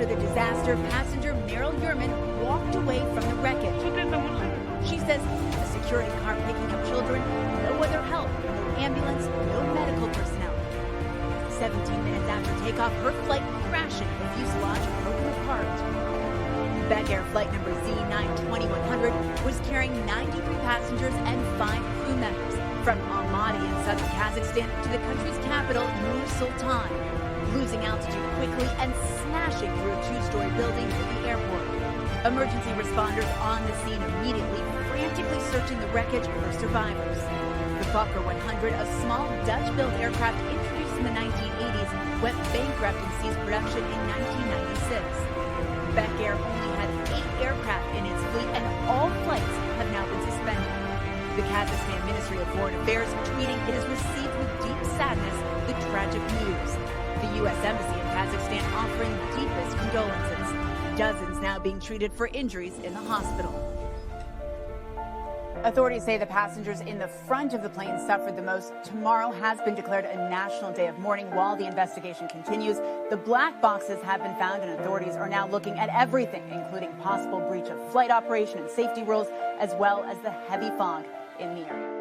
after the disaster, passenger walked away from the wreckage. She says a security car picking up children, no other help, no ambulance, no medical personnel. 17 minutes after takeoff, her flight crashing, the fuselage broken apart. Bek Air flight number Z92100 was carrying 93 passengers and 5 crew members from Almaty in southern Kazakhstan to the country's capital, Nur Sultan, losing altitude quickly and smashing through a 2-story building at the airport. Emergency responders on the scene immediately, frantically searching the wreckage for survivors. The Fokker-100, a small Dutch-built aircraft introduced in the 1980s, went bankrupt and ceased production in 1996. Bek Air only had 8 aircraft in its fleet, and all flights have now been suspended. The Kazakhstan Ministry of Foreign Affairs tweeting it has received with deep sadness the tragic news. The U.S. Embassy in Kazakhstan offering deepest condolences. Dozens now being treated for injuries in the hospital. Authorities say the passengers in the front of the plane suffered the most. Tomorrow has been declared a national day of mourning while the investigation continues. The black boxes have been found, and authorities are now looking at everything, including possible breach of flight operation and safety rules, as well as the heavy fog in the area.